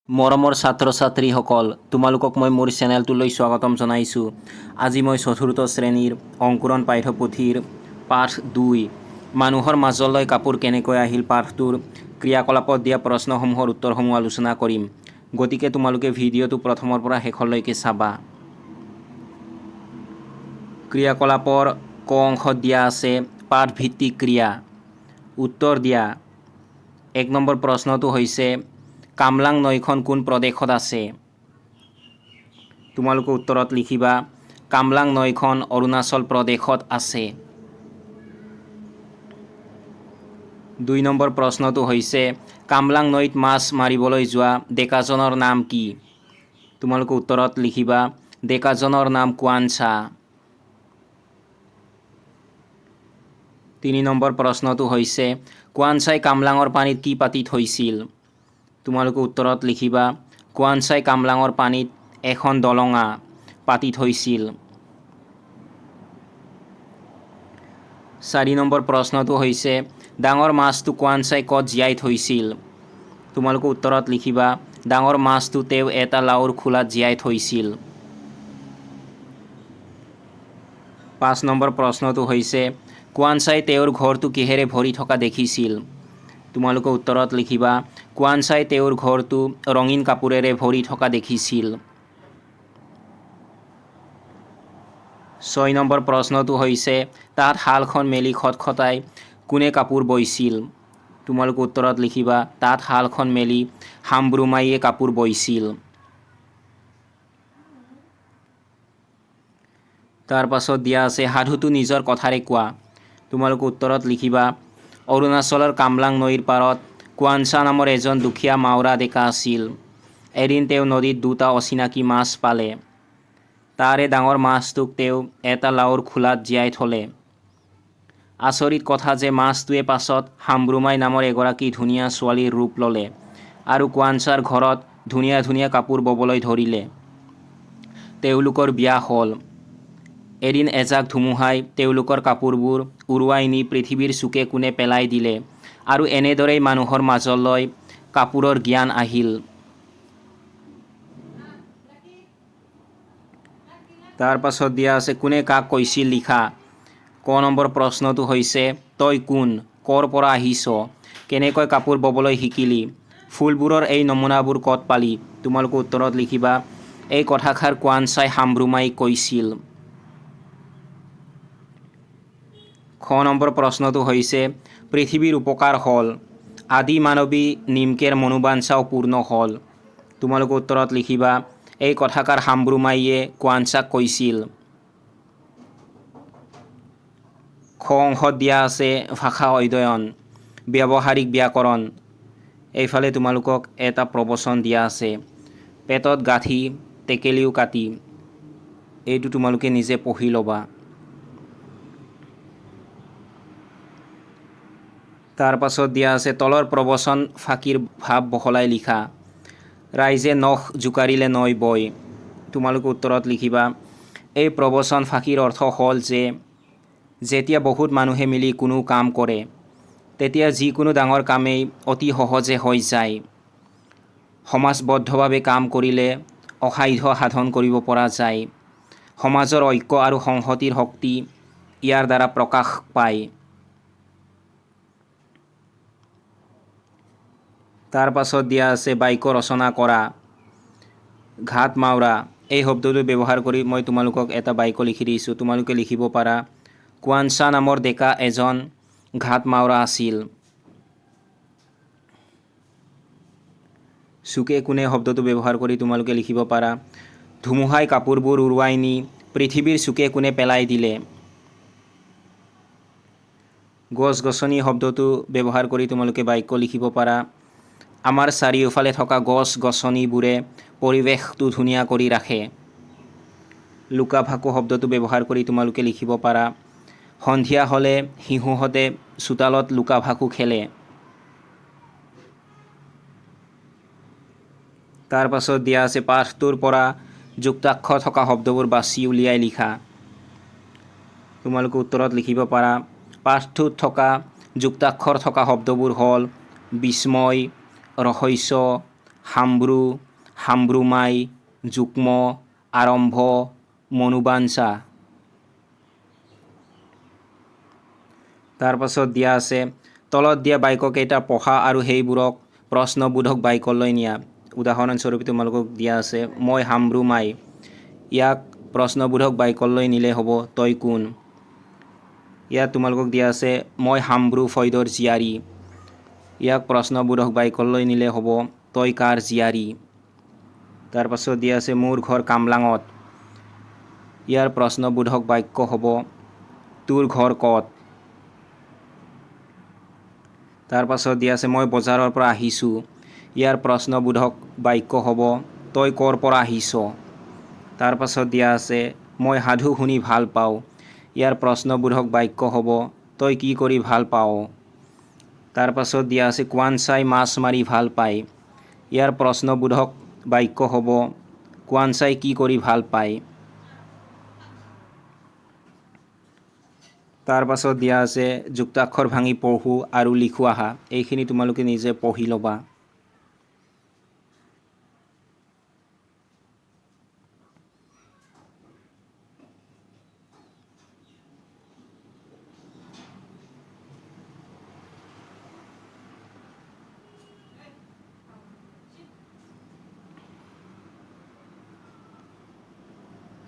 মৰমৰ ছাত্ৰ ছাত্ৰীসকল, তোমালোকক মই মোৰ চেনেলটোলৈ স্বাগতম জনাইছোঁ। আজি মই চতুৰ্থ শ্ৰেণীৰ অংকুৰণ পাঠ্যপুথিৰ পাঠ 2 মানুহৰ মাজলৈ কাপোৰ কেনেকৈ আহিল পাঠটোৰ ক্ৰিয়াকলাপত দিয়া প্ৰশ্নসমূহৰ উত্তৰসমূহ আলোচনা কৰিম। গতিকে তোমালোকে ভিডিঅ'টো প্ৰথমৰ পৰা শেষলৈকে চাবা। ক্ৰিয়াকলাপৰ ক অংশত দিয়া আছে পাঠভিত্তিক ক্ৰিয়া। উত্তৰ দিয়া। 1 নম্বৰ প্ৰশ্নটো হৈছে কামলাং নৈখন কোন প্ৰদেশত আছে? তোমালোকে উত্তৰত লিখিবা কামলাং নৈখন অৰুণাচল প্ৰদেশত আছে। 2 নম্বৰ প্ৰশ্নটো হৈছে কামলাং নৈত মাছ মাৰিবলৈ যোৱা ডেকাজনৰ নাম কি? তোমালোকে উত্তৰত লিখিবা ডেকাজনৰ নাম কোৱানচা। 3 নম্বৰ প্ৰশ্নটো হৈছে কোৱানচাই কামলাঙৰ পানীত কি পাতি থৈছিল? তোমালোকে উত্তৰত লিখিবা কোৱানচাই কামলাঙৰ পানীত এখন দলঙা পাতি থৈছিল। 4 নম্বৰ প্ৰশ্নটো হৈছে ডাঙৰ মাছটো কোৱানচাই ক'ত জীয়াই থৈছিল? তোমালোকে উত্তৰত লিখিবা ডাঙৰ মাছটো তেওঁ এটা লাওৰ খোলাত জীয়াই থৈছিল। 5 নম্বৰ প্ৰশ্নটো হৈছে কোৱানচাই তেওঁৰ ঘৰটো কিহেৰে ভৰি থকা দেখিছিল? তোমালোকে উত্তৰত লিখিবা কোৱানচাই তেওঁৰ ঘৰটো ৰঙীন কাপোৰেৰে ভৰি থকা দেখিছিল। 6 নম্বৰ প্ৰশ্নটো হৈছে তাত শালখন মেলি খটখটাই কোনে কাপোৰ বৈছিল? তোমালোকে উত্তৰত লিখিবা তাত শালখন মেলি হামব্ৰুমাইয়ে কাপোৰ বৈছিল। তাৰ পাছত দিয়া আছে সাধুটো নিজৰ কথাৰে কোৱা। তোমালোকে উত্তৰত লিখিবা অৰুণাচলৰ কামলাং নৈৰ পাৰত কোৱানচা নামৰ এজন দুখীয়া মাওৰা ডেকা আছিল। এদিন তেওঁ নদীত 2টা অচিনাকি মাছ পালে। তাৰে ডাঙৰ মাছটোক তেওঁ এটা লাওৰ খোলাত জীয়াই থলে। আচৰিত কথা যে মাছটোৱে পাছত হামব্ৰুমাই নামৰ এগৰাকী ধুনীয়া ছোৱালীৰ ৰূপ ল'লে আৰু কোৱানচাৰ ঘৰত ধুনীয়া ধুনীয়া কাপোৰ ববলৈ ধৰিলে। তেওঁলোকৰ বিয়া হ'ল। এদিন এজাক ধুমুহাই তেওঁলোকৰ কাপোৰবোৰ উৰুৱাই নি পৃথিৱীৰ চুকে কোণে পেলাই দিলে আৰু এনেদৰেই মানুহৰ মাজলৈ কাপোৰৰ জ্ঞান আহিল। তাৰ পাছত দিয়া আছে কোনে কাক কৈছিল লিখা। ক নম্বৰ প্ৰশ্নটো হৈছে তই কোন, ক'ৰ পৰা আহিছ, কেনেকৈ কাপোৰ ববলৈ শিকিলি, ফুলবোৰৰ এই নমুনাবোৰ ক'ত পালি? তোমালোকে উত্তৰত লিখিবা এই কথাষাৰ কোৱানচাই হামব্ৰুমাইক কৈছিল। খ নম্বৰ প্ৰশ্নটো হৈছে পৃথিৱীৰ উপকাৰ হ'ল, আদি মানৱী নিমকেৰ মনোবাঞ্ছাও পূৰ্ণ হ'ল। তোমালোকে উত্তৰত লিখিবা এই কথাষাৰ হামব্ৰুমাইয়ে কোৱানচাক কৈছিল। খ অংশত দিয়া আছে ভাষা অধ্যয়ন, ব্যৱহাৰিক ব্যাকৰণ। এইফালে তোমালোকক এটা প্ৰবচন দিয়া আছে পেটত গাঁঠি টেকেলিও কাটি। এইটো তোমালোকে নিজে পঢ়ি ল'বা। তাৰ পাছত দিয়া আছে তলৰ প্ৰবচন ফাঁকিৰ ভাৱ বহলাই লিখা। ৰাইজে নখ জোকাৰিলে নৈ বয়। তোমালোকে উত্তৰত লিখিবা এই প্ৰবচন ফাঁকিৰ অৰ্থ হ'ল যে যেতিয়া বহুত মানুহে মিলি কোনো কাম কৰে তেতিয়া যিকোনো ডাঙৰ কামেই অতি সহজে হৈ যায়। সমাজবদ্ধভাৱে কাম কৰিলে অসাধ্য সাধন কৰিব পৰা যায়। সমাজৰ ঐক্য আৰু সংহতিৰ শক্তি ইয়াৰ দ্বাৰা প্ৰকাশ পায়। তাৰ পাছত দিয়া আছে বাক্য ৰচনা কৰা। ঘাট মাওৰা এই শব্দটো ব্যৱহাৰ কৰি মই তোমালোকক এটা বাক্য লিখি দিছোঁ। তোমালোকে লিখিব পাৰা কোৱানচা নামৰ ডেকা এজন ঘাট মাওৰা আছিল। চুকে কোণে শব্দটো ব্যৱহাৰ কৰি তোমালোকে লিখিব পাৰা ধুমুহাই কাপোৰবোৰ উৰুৱাই নি পৃথিৱীৰ চুকে কোণে পেলাই দিলে। গছ গছনি শব্দটো ব্যৱহাৰ কৰি তোমালোকে বাক্য লিখিব পাৰা আমাৰ চাৰিওফালে থকা গছ গছনিবোৰে পৰিৱেশটো ধুনীয়া কৰি ৰাখে। লুকা ভাকু শব্দটো ব্যৱহাৰ কৰি তোমালোকে লিখিব পাৰা সন্ধিয়া হ'লে শিশুহঁতে চোতালত লুকা ভাকু খেলে। তাৰ পাছত দিয়া আছে পাঠটোৰ পৰা যুক্তাক্ষৰ থকা শব্দবোৰ বাছি উলিয়াই লিখা। তোমালোকে উত্তৰত লিখিব পাৰা পাঠটোত থকা যুক্তাক্ষৰ থকা শব্দবোৰ হ'ল বিস্ময়, ৰহস্য, হাম্ব্ৰু, হাম্ব্ৰুমাই, যুগ্ম, আৰম্ভ, মনোবাঞ্ছা। তাৰ পাছত দিয়া আছে তলত দিয়া বাক্যকেইটা পঢ়া আৰু সেইবোৰক প্ৰশ্নবোধক বাক্যলৈ নিয়া। উদাহৰণস্বৰূপে তোমালোকক দিয়া আছে মই হাম্ব্ৰুমাই, ইয়াক প্ৰশ্নবোধক বাক্যলৈ নিলে হ'ব তই কোন। ইয়াত তোমালোকক দিয়া আছে মই হাম্ব্ৰু ফৈদৰ জীয়াৰী, ইয়াক প্ৰশ্নবোধক বাক্যলৈ নিলে হ'ব তই কাৰ জীয়াৰী। তাৰ পাছত দিয়া আছে মোৰ ঘৰ কামলাঙত, ইয়াৰ প্ৰশ্নবোধক বাক্য হ'ব তোৰ ঘৰ ক'ত। তাৰ পাছত দিয়া আছে মই বজাৰৰ পৰা আহিছোঁ, ইয়াৰ প্ৰশ্নবোধক বাক্য হ'ব তই ক'ৰ পৰা আহিছ। তাৰ পাছত দিয়া আছে মই সাধু শুনি ভাল পাওঁ, ইয়াৰ প্ৰশ্নবোধক বাক্য হ'ব তই কি কৰি ভাল পাওঁ। তাৰ পাছত দিয়া আছে কোৱানচাই মাছ মাৰি ভাল পায়, ইয়াৰ প্ৰশ্নবোধক বাক্য হ'ব কোৱানচাই কি কৰি ভাল পায়। তাৰ পাছত দিয়া আছে যুক্তাক্ষৰ ভাঙি পঢ়ো আৰু লিখো আহা। এইখিনি তোমালোকে নিজে পঢ়ি ল'বা।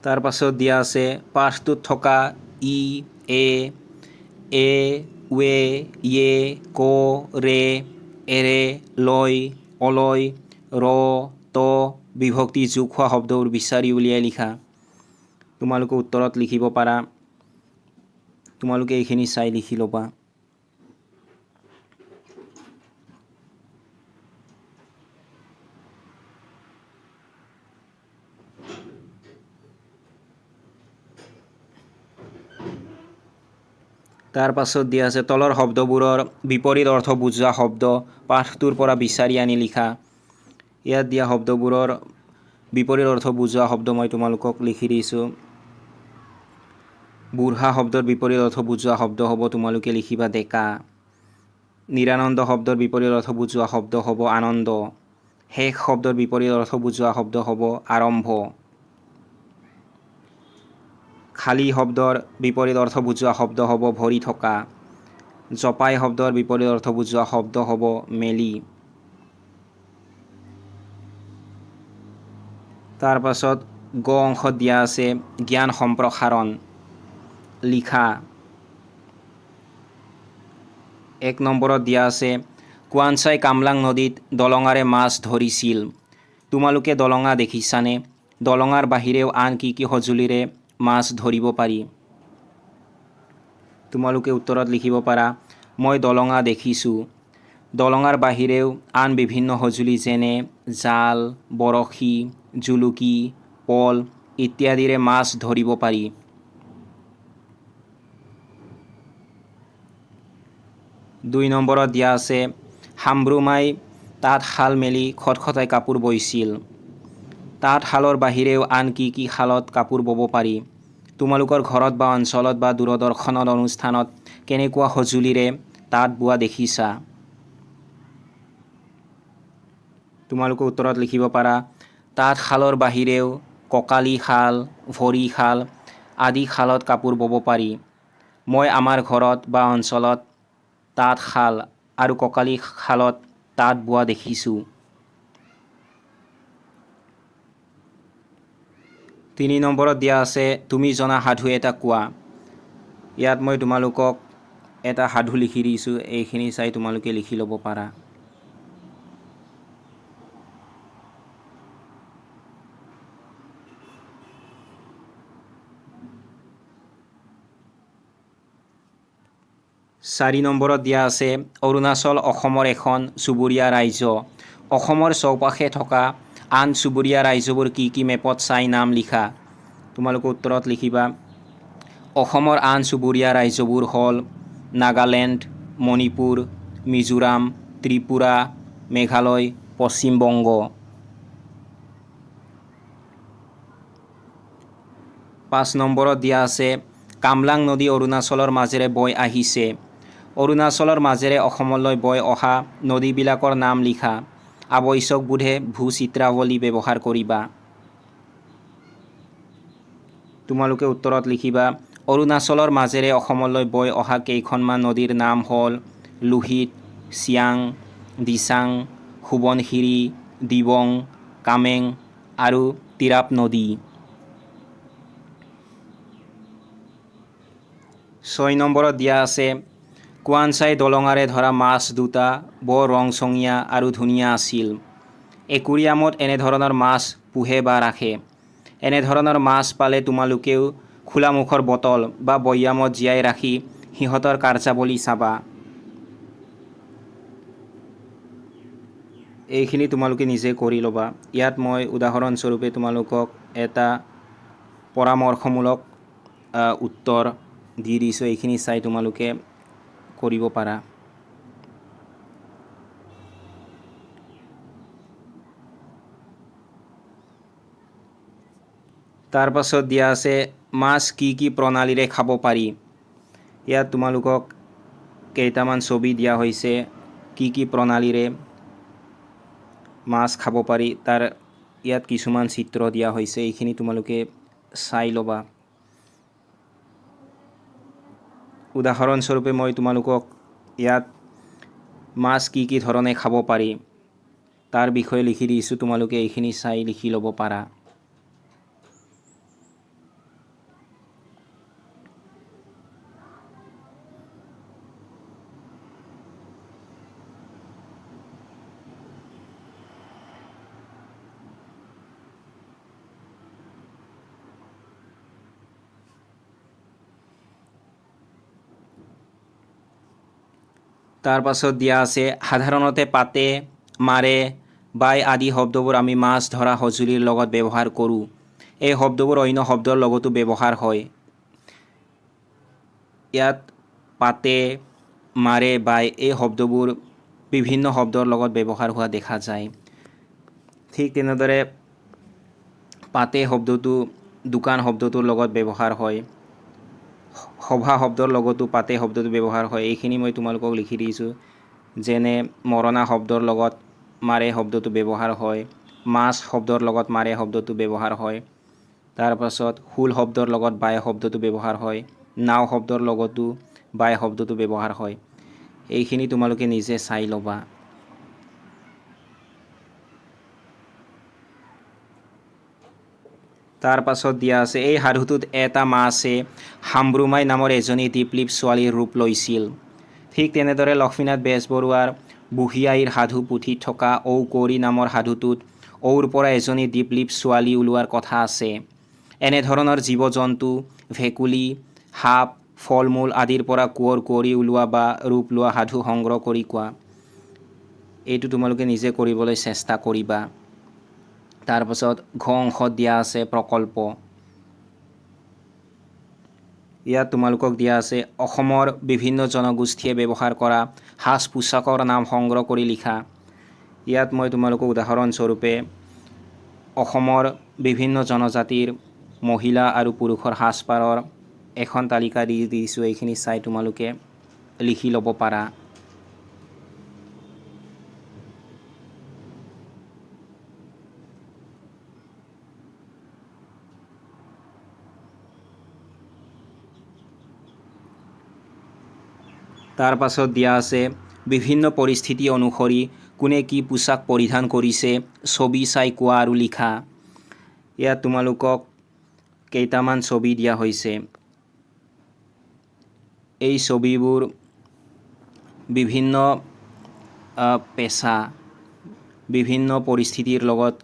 তাৰ পাছত দিয়া আছে পাঠটোত থকা ই, এ, ৱে, ইয়ে, ক, ৰে, এৰে, লৈ, অলয়, ৰ, ত বিভক্তি যোগ হোৱা শব্দবোৰ বিচাৰি উলিয়াই লিখা। তোমালোকে উত্তৰত লিখিব পাৰা, তোমালোকে এইখিনি চাই লিখি ল'বা। তাৰ পাছত দিয়া আছে তলৰ শব্দবোৰৰ বিপৰীত অৰ্থ বুজোৱা শব্দ পাঠটোৰ পৰা বিচাৰি আনি লিখা। ইয়াত দিয়া শব্দবোৰৰ বিপৰীত অৰ্থ বুজোৱা শব্দ মই তোমালোকক লিখি দিছোঁ। বুঢ়া শব্দৰ বিপৰীত অৰ্থ বুজোৱা শব্দ হ'ব তোমালোকে লিখিবা ডেকা। নিৰানন্দ শব্দৰ বিপৰীত অৰ্থ বুজোৱা শব্দ হ'ব আনন্দ। শেষ শব্দৰ বিপৰীত অৰ্থ বুজোৱা শব্দ হ'ব আৰম্ভ। খালী শব্দৰ বিপৰীত অৰ্থ বুজোৱা শব্দ হ'ব ভৰি থকা। জপাই শব্দৰ বিপৰীত অৰ্থ বুজোৱা শব্দ হ'ব মেলি। তাৰ পাছত গ অংশত দিয়া আছে জ্ঞান সম্প্ৰসাৰণ লিখা। 1 নম্বৰত দিয়া আছে কোৱানচাই কামলাং নদীত দলঙাৰে মাছ ধৰিছিল। তোমালোকে দলঙা দেখিছানে? দলঙাৰ বাহিৰেও আন কি কি সঁজুলিৰে মাছ ধৰিব পাৰি? তোমালোকে উত্তৰত লিখিব পাৰা মই দলঙা দেখিছোঁ। দলঙাৰ বাহিৰেও আন বিভিন্ন সঁজুলি যেনে জাল, বৰশী, জুলুকি, পল ইত্যাদিৰে মাছ ধৰিব পাৰি। দুই নম্বৰত দিয়া আছে হাম্ব্ৰুমাই তাঁতশাল মেলি খটখটাই কাপোৰ বৈছিল। তাঁতশালৰ বাহিৰেও আন কি কি শালত কাপোৰ বব পাৰি? তোমালোকৰ ঘৰত বা অঞ্চলত বা দূৰদৰ্শনত অনুষ্ঠানত কেনেকুৱা সঁজুলিৰে তাঁত বোৱা দেখিছা? তোমালোকে উত্তৰত লিখিব পাৰা তাঁতশালৰ বাহিৰেও কঁকালী শাল, ভৰি শাল আদি শালত কাপোৰ বব পাৰি। মই আমাৰ ঘৰত বা অঞ্চলত তাঁতশাল আৰু কঁকালী শালত তাঁত বোৱা দেখিছোঁ। 3 নম্বৰত দিয়া আছে তুমি জনা সাধু এটা কোৱা। ইয়াত মই তোমালোকক এটা সাধু লিখি দিছোঁ, এইখিনি চাই তোমালোকে লিখি ল'ব পাৰা। চাৰি নম্বৰত দিয়া আছে অৰুণাচল অসমৰ এখন চুবুৰীয়া ৰাজ্য। অসমৰ চৌপাশে থকা আন চুবুৰীয়া ৰাজ্যবোৰ কি কি মেপত চাই নাম লিখা। তোমালোকে উত্তৰত লিখিবা অসমৰ আন চুবুৰীয়া ৰাজ্যবোৰ হ'ল নাগালেণ্ড, মণিপুৰ, মিজোৰাম, ত্ৰিপুৰা, মেঘালয়, পশ্চিম বংগ। 5 নম্বৰত দিয়া আছে কামলাং নদী অৰুণাচলৰ মাজেৰে বৈ আহিছে। অৰুণাচলৰ মাজেৰে অসমলৈ বৈ অহা নদীবিলাকৰ নাম লিখা। আৱশ্যক বোধে ভূচিত্ৰাৱলী ব্যৱহাৰ কৰিবা। তোমালোকে উত্তৰত লিখিবা অৰুণাচলৰ মাজেৰে অসমলৈ বৈ অহা কেইখনমান নদীৰ নাম হ'ল লোহিত, চিয়াং, দিচাং, সোৱণশিৰি, দিবং, কামেং আৰু তিৰাপ নদী। 6 নম্বৰত দিয়া আছে কোৱানচাই দলঙাৰে ধৰা মাছ দুটা বৰ ৰংচঙীয়া আৰু ধুনীয়া আছিল। একুৰিয়ামত এনেধৰণৰ মাছ পোহে বা ৰাখে। এনেধৰণৰ মাছ পালে তোমালোকেও খোলা মুখৰ বটল বা বৈয়ামত জীয়াই ৰাখি সিহঁতৰ কাৰ্যাৱলী চাবা। এইখিনি তোমালোকে নিজে কৰি ল'বা। ইয়াত মই উদাহৰণস্বৰূপে তোমালোকক এটা পৰামৰ্শমূলক উত্তৰ দি দিছোঁ। এইখিনি চাই তোমালোকে কৰিব পাৰা। তাৰ পাছত দিয়া আছে মাছ কি কি প্ৰণালীৰে খাব পাৰি। ইয়াত তোমালোকক কেইটামান ছবি দিয়া হৈছে কি কি প্ৰণালীৰে মাছ খাব পাৰি। তাৰ ইয়াত কিছুমান চিত্ৰ দিয়া হৈছে। এইখিনি তোমালোকে চাই ল'বা। উদাহৰণস্বৰূপে মই তোমালোকক ইয়াত মাছ কি কি ধৰণে খাব পাৰি তাৰ বিষয়ে লিখি দিছোঁ। তোমালোকে এইখিনি চাই লিখি ল'ব পাৰা। তাৰ পাছত দিয়া আছে সাধাৰণতে পাতে, মাৰে, বাই আদি শব্দবোৰ আমি মাছ ধৰা সঁজুলিৰ লগত ব্যৱহাৰ কৰোঁ। এই শব্দবোৰ অন্য শব্দৰ লগতো ব্যৱহাৰ হয়। ইয়াত পাতে, মাৰে, বাই এই শব্দবোৰ বিভিন্ন শব্দৰ লগত ব্যৱহাৰ হোৱা দেখা যায়। ঠিক তেনেদৰে পাতে শব্দটো দোকান শব্দটোৰ লগত ব্যৱহাৰ হয়। সভা শব্দৰ লগতো পাতে শব্দটো ব্যৱহাৰ হয়। এইখিনি মই তোমালোকক লিখি দিছোঁ। যেনে মৰণা শব্দৰ লগত মাৰে শব্দটো ব্যৱহাৰ হয়। মাছ শব্দৰ লগত মাৰে শব্দটো ব্যৱহাৰ হয়। তাৰ পাছত শূল শব্দৰ লগত বাই শব্দটো ব্যৱহাৰ হয়। নাও শব্দৰ লগতো বাই শব্দটো ব্যৱহাৰ হয়। এইখিনি তোমালোকে নিজে চাই ল'বা। তাৰ পাছত দিয়া আছে এই সাধুটোত এটা মাছে হাম্ব্ৰুমাই নামৰ এজনী দীপলিপ ছোৱালীৰ ৰূপ লৈছিল। ঠিক তেনেদৰে লক্ষ্মীনাথ বেজবৰুৱাৰ বুঢ়ী আইৰ সাধু পুথিত থকা ঔ কুঁৱৰী নামৰ সাধুটোত ঔৰ পৰা এজনী দীপলিপ ছোৱালী ওলোৱাৰ কথা আছে। এনেধৰণৰ জীৱ জন্তু, ভেকুলী, সাপ, ফল মূল আদিৰ পৰা কোঁৱৰ কুঁৱৰী ওলোৱা বা ৰূপ লোৱা সাধু সংগ্ৰহ কৰি কোৱা। এইটো তোমালোকে নিজে কৰিবলৈ চেষ্টা কৰিবা। তাৰ পাছত ঘ অংশত দিয়া আছে প্ৰকল্প। ইয়াত তোমালোকক দিয়া আছে অসমৰ বিভিন্ন জনগোষ্ঠীয়ে ব্যৱহাৰ কৰা সাজ পোছাকৰ নাম সংগ্ৰহ কৰি লিখা। ইয়াত মই তোমালোকক উদাহৰণস্বৰূপে অসমৰ বিভিন্ন জনজাতিৰ মহিলা আৰু পুৰুষৰ সাজপাৰৰ এখন তালিকা দি দিছোঁ। এইখিনি চাই তোমালোকে লিখি ল'ব পাৰা। তাৰ পাছত দিয়া আছে বিভিন্ন পৰিস্থিতি অনুসৰি কোনে কি পোছাক পৰিধান কৰিছে ছবি চাই কোৱা আৰু লিখা। ইয়াত তোমালোকক কেইটামান ছবি দিয়া হৈছে। এই ছবিবোৰ বিভিন্ন পেছা, বিভিন্ন পৰিস্থিতিৰ লগত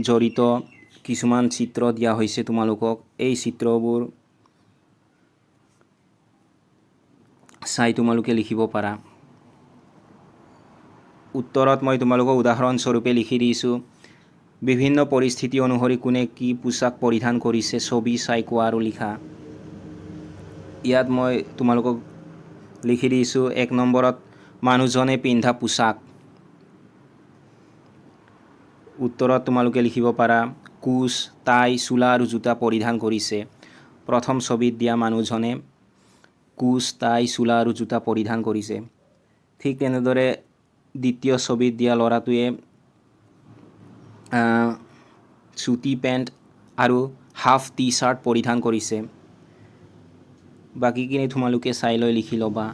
জড়িত কিছুমান চিত্ৰ দিয়া হৈছে তোমালোকক। এই চিত্ৰবোৰ চাই তোমালোকে লিখিব পাৰা। উত্তৰত মই তোমালোকক উদাহৰণস্বৰূপে লিখি দিছোঁ বিভিন্ন পৰিস্থিতি অনুসৰি কোনে কি পোছাক পৰিধান কৰিছে ছবি চাই কোৱা আৰু লিখা। ইয়াত মই তোমালোকক লিখি দিছোঁ 1 নম্বৰত মানুহজনে পিন্ধা পোছাক। উত্তৰত তোমালোকে লিখিব পাৰা কোচ, টাই, চোলা আৰু জোতা পৰিধান কৰিছে। প্ৰথম ছবিত দিয়া মানুহজনে কোচ, টাই, চোলা আৰু জোতা পৰিধান কৰিছে। ঠিক তেনেদৰে দ্বিতীয় ছবিত দিয়া ল'ৰাটোৱে চুটি পেণ্ট আৰু হাফ টি চাৰ্ট পৰিধান কৰিছে। বাকীখিনি তোমালোকে চাই লৈ লিখি ল'বা।